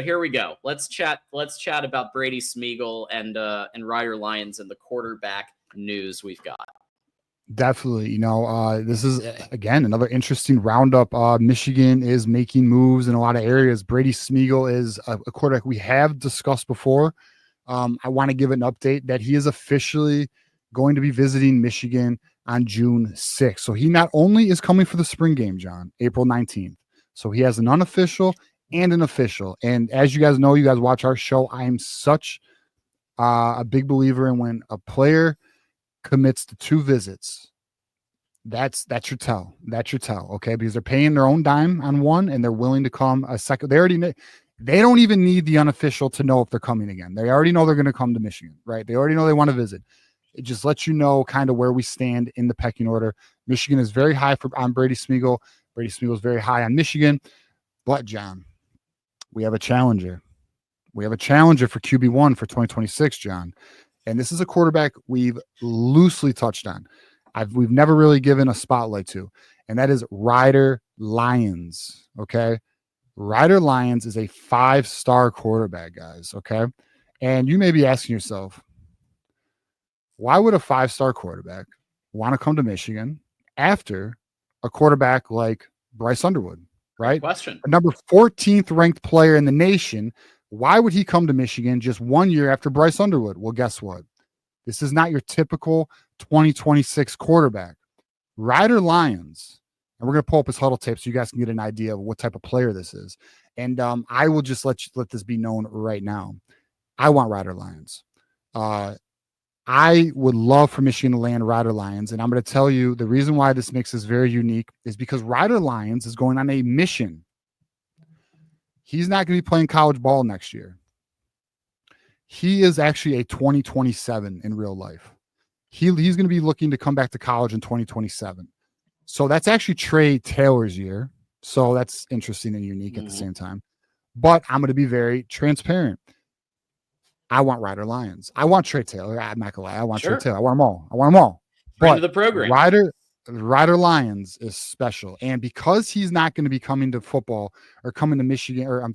here we go. Let's chat about Brady, Smigiel, and Ryder Lyons and the quarterback news we've got. Definitely. This is, again, another interesting roundup. Michigan is making moves in a lot of areas. Brady Smigiel is a quarterback we have discussed before. I want to give an update that he is officially going to be visiting Michigan on June 6th. So he not only is coming for the spring game, John, April 19th. So he has an unofficial and an official. And as you guys know, you guys watch our show, I am such a big believer in when a player commits to 2 visits. That's your tell. That's your tell, okay? Because they're paying their own dime on one, and they're willing to come a second. They don't even need the unofficial to know if they're coming again. They already know they're going to come to Michigan, right? They already know they want to visit. It just lets you know kind of where we stand in the pecking order. Michigan is very high on Brady Smigiel. Brady Smigiel is very high on Michigan. But, John, we have a challenger. We have a challenger for QB1 for 2026, John. And this is a quarterback we've loosely touched on. We've never really given a spotlight to, and that is Ryder Lyons, okay? Ryder Lyons is a 5-star quarterback, guys, okay? And you may be asking yourself, why would a 5-star quarterback want to come to Michigan after a quarterback like Bryce Underwood, right? Question. A number 14th ranked player in the nation. Why would he come to Michigan just 1 year after Bryce Underwood? Well, guess what? This is not your typical 2026 quarterback. Ryder Lyons, and we're going to pull up his huddle tape so you guys can get an idea of what type of player this is. And I will just let this be known right now. I want Ryder Lyons. I would love for Michigan to land Ryder Lyons, and I'm going to tell you the reason why this makes this very unique is because Ryder Lyons is going on a mission. He's not going to be playing college ball next year. He is actually a 2027 in real life. He's going to be looking to come back to college in 2027. So that's actually Trey Taylor's year. So that's interesting and unique at the same time. But I'm going to be very transparent. I want Ryder Lyons. I want Trey Taylor. I'm not going to lie. I want Trey Taylor. I want them all. Bring to the program. Ryder Lyons is special. And because he's not going to be coming to football or coming to Michigan or I'm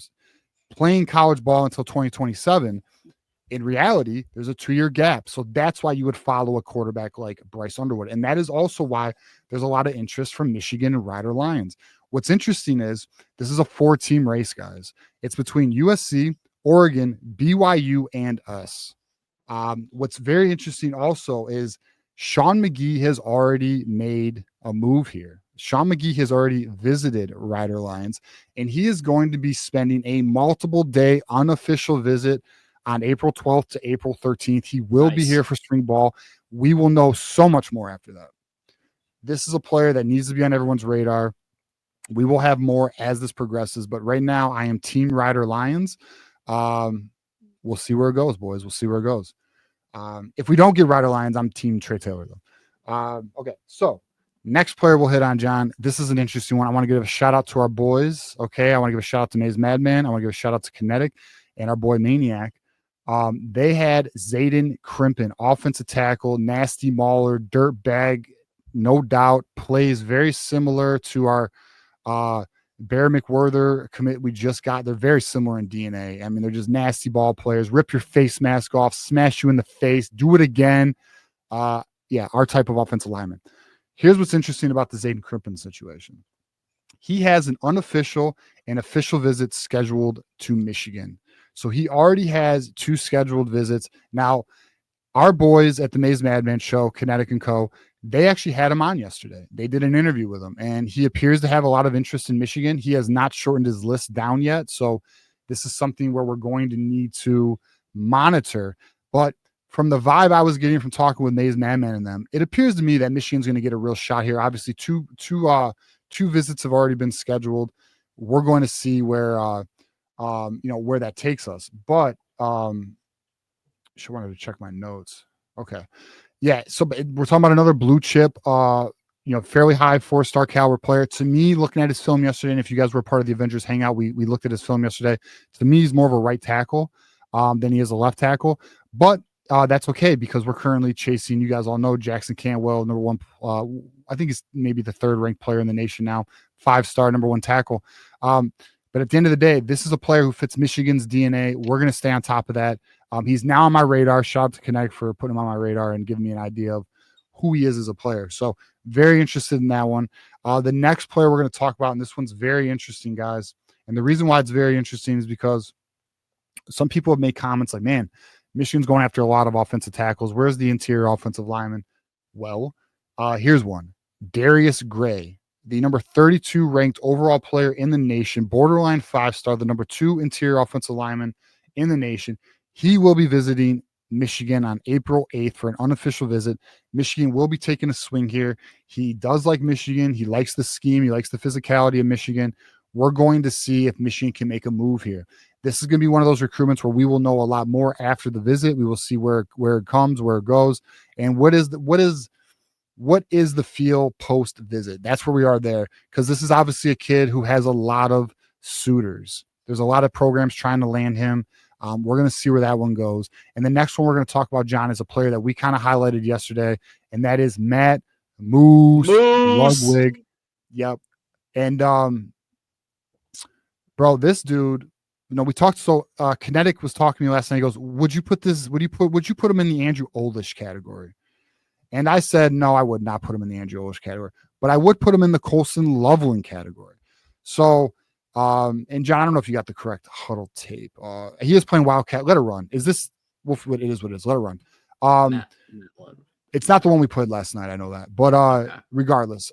playing college ball until 2027, in reality, there's a 2-year gap. So that's why you would follow a quarterback like Bryce Underwood. And that is also why there's a lot of interest from Michigan and Ryder Lyons. What's interesting is this is a 4-team race, guys. It's between USC, Oregon, BYU, and us. What's very interesting also is Sean McGee has already made a move here. Sean McGee has already visited Ryder Lyons, and he is going to be spending a multiple-day unofficial visit on April 12th to April 13th. He will be here for spring ball. We will know so much more after that. This is a player that needs to be on everyone's radar. We will have more as this progresses, but right now I am Team Ryder Lyons. We'll see where it goes, boys. We'll see where it goes. If we don't get Ryder Lyons, I'm Team Trey Taylor, though. Okay, so next player we'll hit on, John. This is an interesting one. I want to give a shout-out to our boys, okay? I want to give a shout-out to Maze Madman. I want to give a shout-out to Kinetic and our boy Maniac. They had Zayden Crimpen, offensive tackle, nasty mauler, dirt bag, no doubt, plays very similar to our Bear McWhirter commit we just got. They're very similar in DNA. I mean, they're just nasty ball players. Rip your face mask off, smash you in the face, do it again. Yeah, our type of offensive lineman. Here's what's interesting about the Zayden Crimpen situation. He has an unofficial and official visit scheduled to Michigan. So he already has 2 scheduled visits. Now, our boys at the Maze Madman show, Kinetic and Co., they actually had him on yesterday. They did an interview with him, and he appears to have a lot of interest in Michigan. He has not shortened his list down yet, so this is something where we're going to need to monitor. But from the vibe I was getting from talking with Maze Madman and them, it appears to me that Michigan's going to get a real shot here. Obviously, two visits have already been scheduled. We're going to see where where that takes us. But sure wanted to check my notes. Okay. Yeah, so we're talking about another blue chip, fairly high 4-star caliber player. To me, looking at his film yesterday, and if you guys were part of the Avengers Hangout, we looked at his film yesterday. To me, he's more of a right tackle than he is a left tackle. But that's okay because we're currently chasing, you guys all know, Jackson Cantwell, number 1. I think he's maybe the 3rd ranked player in the nation now, 5-star, number 1 tackle. But But at the end of the day, this is a player who fits Michigan's DNA. We're going to stay on top of that. He's now on my radar. Shout out to Connect for putting him on my radar and giving me an idea of who he is as a player. So very interested in that one. The next player we're going to talk about, and this one's very interesting, guys. And the reason why it's very interesting is because some people have made comments like, man, Michigan's going after a lot of offensive tackles. Where's the interior offensive lineman? Well, here's one. Darius Gray, the number 32 ranked overall player in the nation, borderline 5-star, the number 2 interior offensive lineman in the nation. He will be visiting Michigan on April 8th for an unofficial visit. Michigan will be taking a swing here. He does like Michigan. He likes the scheme. He likes the physicality of Michigan. We're going to see if Michigan can make a move here. This is going to be one of those recruitments where we will know a lot more after the visit. We will see where it comes, where it goes, and what is the feel post visit. That's where we are there, because this is obviously a kid who has a lot of suitors. There's a lot of programs trying to land him. We're going to see where that one goes. And the next one we're going to talk about, John, is a player that we kind of highlighted yesterday, and that is Matt Ludwig. Yep. And bro, this dude, we talked. So Kinetic was talking to me last night. He goes, would you put him in the Andrew Oldish category? And I said, no, I would not put him in the Andrew Oldish category, but I would put him in the Colson Loveland category. So, and John, I don't know if you got the correct huddle tape. He is playing Wildcat. Let it run. Is this what it is? What it is? Let it run. It's not the one we played last night. I know that, but regardless,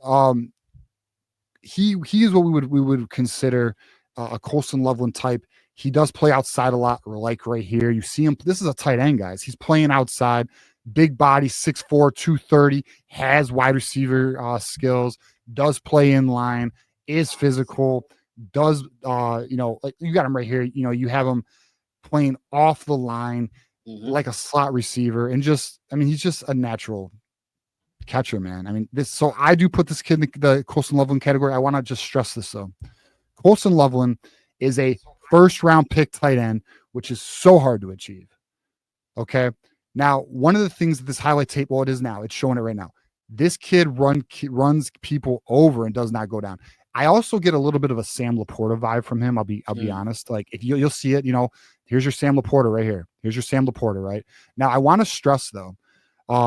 he is what we would consider a Colson Loveland type. He does play outside a lot, like right here. You see him. This is a tight end, guys. He's playing outside. Big body, 6'4", 230, has wide receiver skills, does play in line, is physical, does, like you got him right here. You have him playing off the line like a slot receiver, and he's just a natural catcher, man. So I do put this kid in the Colson Loveland category. I want to just stress this, though. Colson Loveland is a first-round pick tight end, which is so hard to achieve. Okay? Now, one of the things that this highlight tape, well, it is now. It's showing it right now. This kid runs people over and does not go down. I also get a little bit of a Sam Laporta vibe from him. I'll be honest. Like, if you'll see it, here's your Sam Laporta right here. Here's your Sam Laporta, right? Now, I want to stress, though,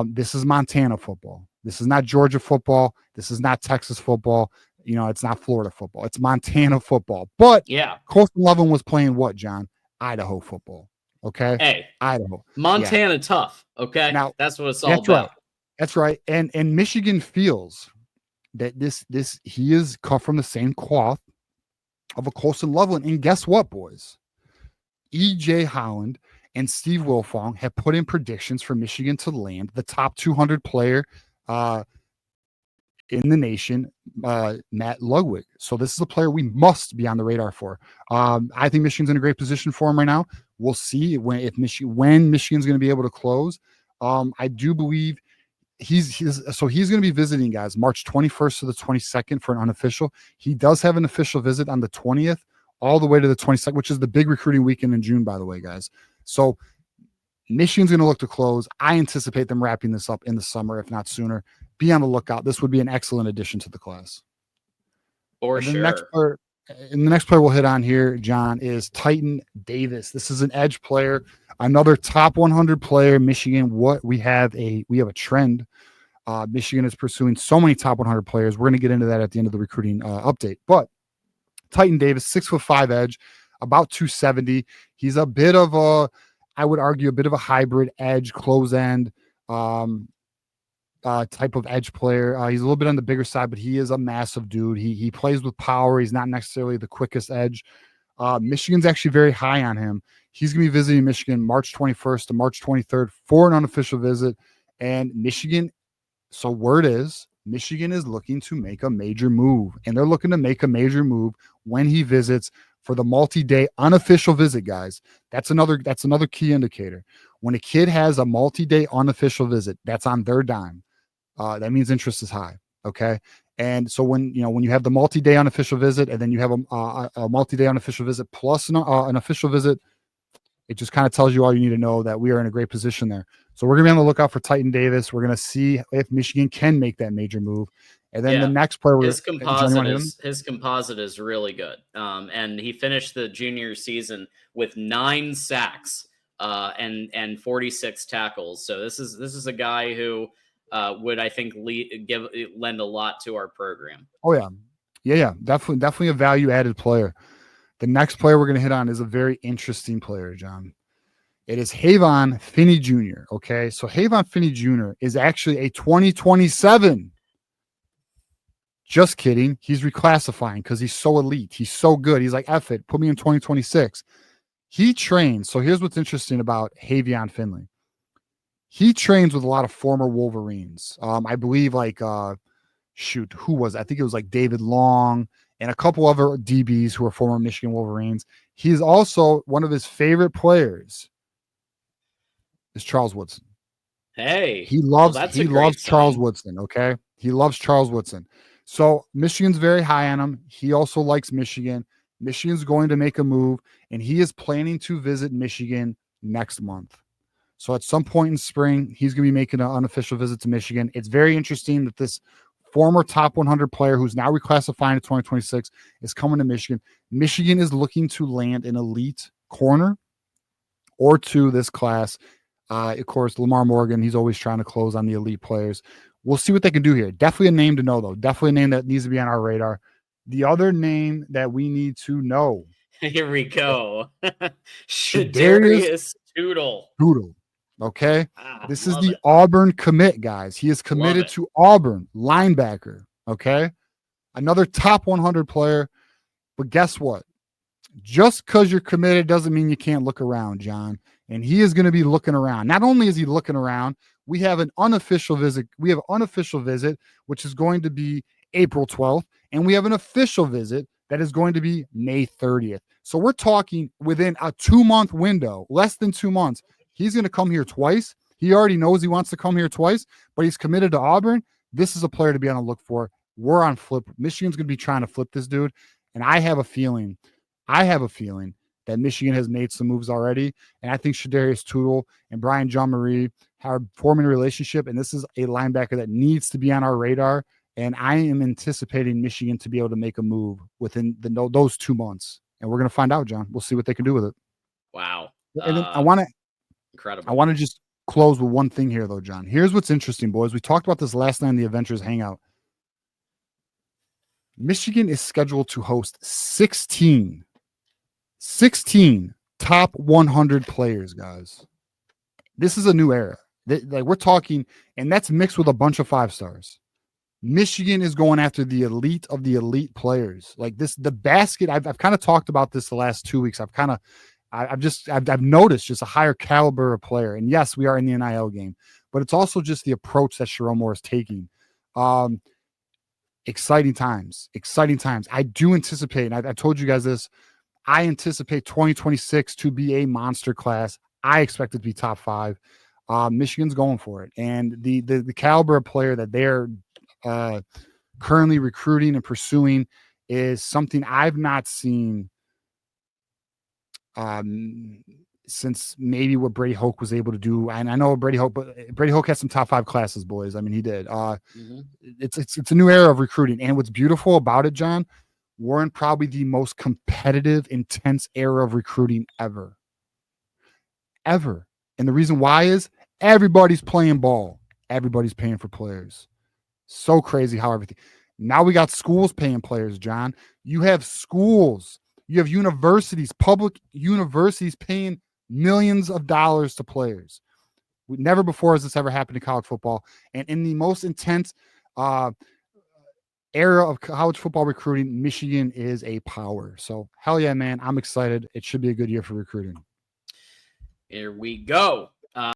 this is Montana football. This is not Georgia football. This is not Texas football. It's not Florida football. It's Montana football. But yeah, Colson Loveland was playing what, John? Idaho football. Okay. Hey, Idaho. Montana tough. Okay. Now that's what it's all about. Right. That's right. And Michigan feels that he is cut from the same cloth of a Colson Loveland. And guess what, boys? E.J. Holland and Steve Wilfong have put in predictions for Michigan to land the top 200 player in the nation, Matt Ludwig. So this is a player we must be on the radar for. I think Michigan's in a great position for him right now. We'll see when Michigan's going to be able to close. I do believe he's going to be visiting, guys, March 21st to the 22nd for an unofficial. He does have an official visit on the 20th all the way to the 22nd, which is the big recruiting weekend in June, by the way, guys. So Michigan's going to look to close. I anticipate them wrapping this up in the summer, if not sooner. Be on the lookout. This would be an excellent addition to the class. For sure. The next player we'll hit on here, John, is Titan Davis. This is an edge player, another top 100 player. Michigan, we have a trend. Michigan is pursuing so many top 100 players. We're going to get into that at the end of the recruiting update. But Titan Davis, 6'5" edge, about 270. He's a bit of I would argue, a bit of a hybrid edge, close end type of edge player. He's a little bit on the bigger side, but he is a massive dude. He plays with power. He's not necessarily the quickest edge. Michigan's actually very high on him. He's going to be visiting Michigan March 21st to March 23rd for an unofficial visit. And Michigan, so word is, Michigan is looking to make a major move. And they're looking to make a major move when he visits for the multi-day unofficial visit, guys. That's another key indicator. When a kid has a multi-day unofficial visit, that's on their dime. That means interest is high. Okay. And so when you have the multi-day unofficial visit, and then you have a multi-day unofficial visit plus an official visit, it just kind of tells you all you need to know that we are in a great position there. So we're going to be on the lookout for Titan Davis. We're going to see if Michigan can make that major move. And then the next player, his composite is really good. And he finished the junior season with 9 sacks and 46 tackles. So this is a guy who would, I think, lend a lot to our program. Oh yeah, definitely a value added player. The next player we're going to hit on is a very interesting player, John. It is Havon Finney Jr. Okay, so Havon Finney Jr. is actually a 2027. Just kidding. He's reclassifying because he's so elite. He's so good. He's like, F it, put me in 2026. He trains. So here's what's interesting about Havon Finley. He trains with a lot of former Wolverines. I believe who was it? I think it was like David Long and a couple other DBs who are former Michigan Wolverines. He's also one of his favorite players is Charles Woodson. Hey, he loves Charles Woodson. Okay. He loves Charles Woodson. So Michigan's very high on him. He also likes Michigan. Michigan's going to make a move, and he is planning to visit Michigan next month. So at some point in spring, he's going to be making an unofficial visit to Michigan. It's very interesting that this former top 100 player who's now reclassifying to 2026 is coming to Michigan. Michigan is looking to land an elite corner or two this class. Of course, Lamar Morgan, he's always trying to close on the elite players. We'll see what they can do here. Definitely a name to know, though. Definitely a name that needs to be on our radar. The other name that we need to know. Here we go. Shadarius Toodle. Okay. This is the Auburn commit, guys. He is committed to Auburn, linebacker. Okay. Another top 100 player. But guess what? Just because you're committed doesn't mean you can't look around, John. And he is going to be looking around. Not only is he looking around, we have an unofficial visit. We have an unofficial visit, which is going to be April 12th. And we have an official visit that is going to be May 30th. So we're talking within a 2-month window, less than 2 months. He's going to come here twice. He already knows he wants to come here twice, but he's committed to Auburn. This is a player to be on the look for. We're on flip. Michigan's going to be trying to flip this dude. And I have a feeling that Michigan has made some moves already. And I think Shadarius Toodle and Brian Jean-Marie are forming a relationship. And this is a linebacker that needs to be on our radar. And I am anticipating Michigan to be able to make a move within those 2 months. And we're going to find out, John. We'll see what they can do with it. Wow. And then incredible. I want to just close with one thing here, though, John. Here's what's interesting, boys. We talked about this last night in the Adventures Hangout. Michigan is scheduled to host 16 top 100 players, guys. This is a new era. We're talking, and that's mixed with a bunch of 5-stars. Michigan is going after the elite of the elite players. Like this, the basket. I've kind of talked about this the last 2 weeks. I've noticed just a higher caliber of player. And yes, we are in the NIL game, but it's also just the approach that Sharon Moore is taking. Exciting times. I do anticipate, and I told you guys this, I anticipate 2026 to be a monster class. I expect it to be top 5. Michigan's going for it. And the caliber of player that they're currently recruiting and pursuing is something I've not seen since maybe what Brady Hoke was able to do. And I know Brady Hoke has some top 5 classes, boys. I mean, he did. It's a new era of recruiting. And what's beautiful about it, John, we're in probably the most competitive, intense era of recruiting ever. And the reason why is everybody's playing ball. Everybody's paying for players. So crazy how everything. Now we got schools paying players, John. You have schools. You have universities, public universities paying millions of dollars to players. Never before has this ever happened in college football. And in the most intense era of college football recruiting, Michigan is a power. So hell yeah, man. I'm excited. It should be a good year for recruiting. Here we go.